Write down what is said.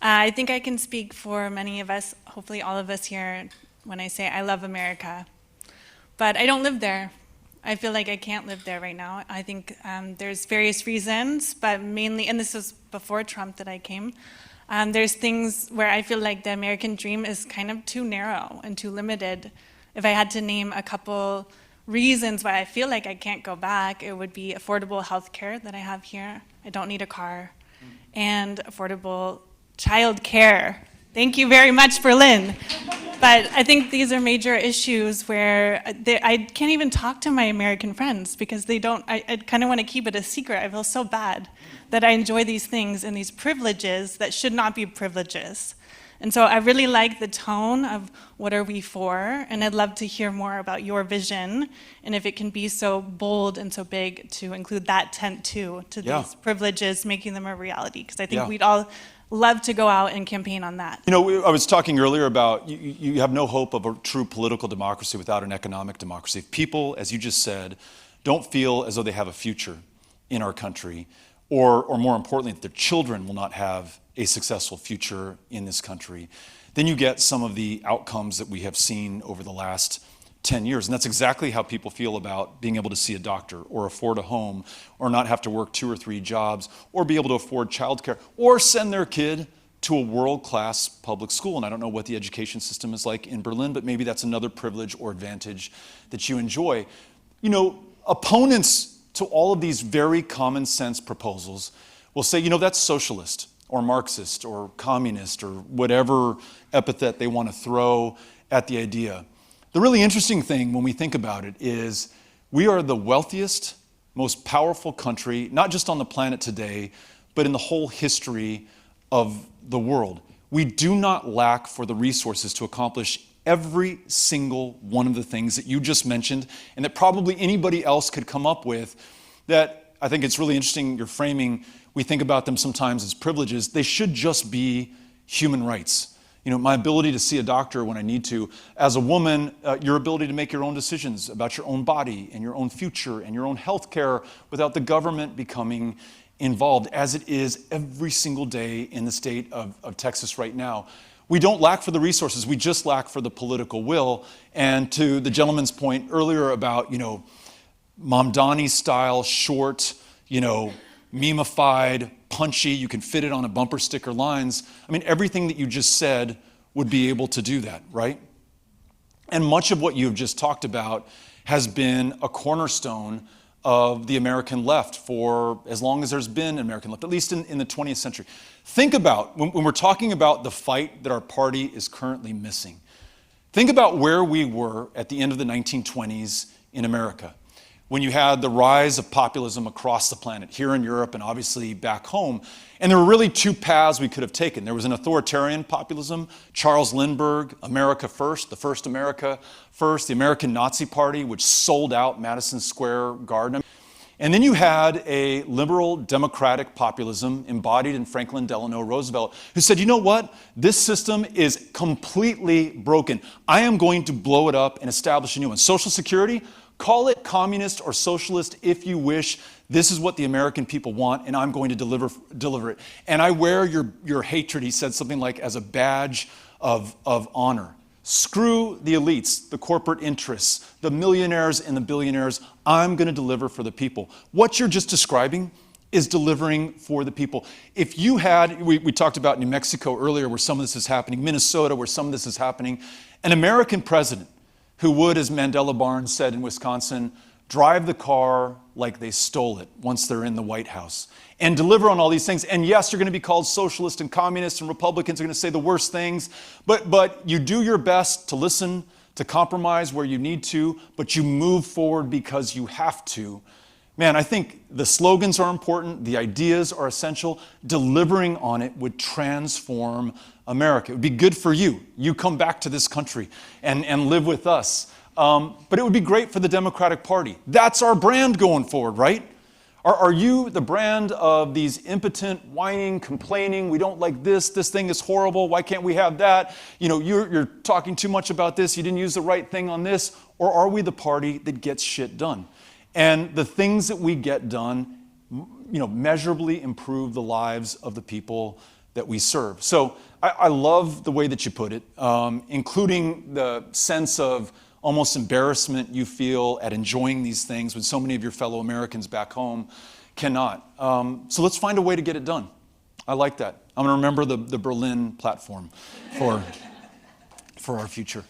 I think I can speak for many of us, hopefully all of us here, when I say I love America. But I don't live there. I feel like I can't live there right now. I think there's various reasons, but mainly, and this was before Trump that I came, there's things where I feel like the American dream is kind of too narrow and too limited. If I had to name a couple reasons why I feel like I can't go back, it would be affordable health care that I have here. I don't need a car. And affordable child care. Thank you very much, Berlin. But I think these are major issues where I can't even talk to my American friends because they don't, I kind of want to keep it a secret. I feel so bad that I enjoy these things and these privileges that should not be privileges. And so I really like the tone of what are we for, and I'd love to hear more about your vision, and if it can be so bold and so big to include that tent too, to these privileges, making them a reality, because I think we'd all love to go out and campaign on that. You know, I was talking earlier about you have no hope of a true political democracy without an economic democracy. If people, as you just said, don't feel as though they have a future in our country, or more importantly, that their children will not have a successful future in this country, then you get some of the outcomes that we have seen over the last 10 years. And that's exactly how people feel about being able to see a doctor or afford a home or not have to work 2 or 3 jobs or be able to afford childcare or send their kid to a world-class public school. And I don't know what the education system is like in Berlin, but maybe that's another privilege or advantage that you enjoy. You know, opponents to all of these very common sense proposals will say, you know, that's socialist or Marxist or communist or whatever epithet they want to throw at the idea. The really interesting thing when we think about it is we are the wealthiest, most powerful country, not just on the planet today, but in the whole history of the world. We do not lack for the resources to accomplish every single one of the things that you just mentioned and that probably anybody else could come up with. That I think it's really interesting you're framing. We think about them sometimes as privileges. They should just be human rights. You know, my ability to see a doctor when I need to. As a woman, your ability to make your own decisions about your own body and your own future and your own health care without the government becoming involved, as it is every single day in the state of Texas right now. We don't lack for the resources. We just lack for the political will. And to the gentleman's point earlier about, you know, Mamdani style, short, you know, memeified, punchy, you can fit it on a bumper sticker lines. I mean, everything that you just said would be able to do that, right? And much of what you've just talked about has been a cornerstone of the American left for as long as there's been an American left, at least in the 20th century. Think about, when we're talking about the fight that our party is currently missing, think about where we were at the end of the 1920s in America, when you had the rise of populism across the planet, here in Europe and obviously back home. And there were really 2 paths we could have taken. There was an authoritarian populism, Charles Lindbergh, America First, the first America First, the American Nazi Party, which sold out Madison Square Garden. And then you had a liberal democratic populism embodied in Franklin Delano Roosevelt, who said, you know what? This system is completely broken. I am going to blow it up and establish a new one. Social Security, call it communist or socialist if you wish. This is what the American people want, and I'm going to deliver it. And I wear your hatred, he said something like, as a badge of honor. Screw the elites, the corporate interests, the millionaires and the billionaires. I'm going to deliver for the people. What you're just describing is delivering for the people. If you had, we talked about New Mexico earlier where some of this is happening, Minnesota where some of this is happening, an American president who would, as Mandela Barnes said in Wisconsin, drive the car like they stole it once they're in the White House and deliver on all these things. And yes, you're going to be called socialist and communist and Republicans are going to say the worst things, but you do your best to listen, to compromise where you need to, but you move forward because you have to. Man, I think the slogans are important, the ideas are essential. Delivering on it would transform America. It would be good for you. You come back to this country and live with us. But it would be great for the Democratic Party. That's our brand going forward, right? Are you the brand of these impotent, whining, complaining, we don't like this thing is horrible, why can't we have that? You know, you're talking too much about this, you didn't use the right thing on this, or are we the party that gets shit done? And the things that we get done, you know, measurably improve the lives of the people that we serve. So I love the way that you put it, including the sense of almost embarrassment you feel at enjoying these things when so many of your fellow Americans back home cannot. So let's find a way to get it done. I like that. I'm going to remember the Berlin platform for our future.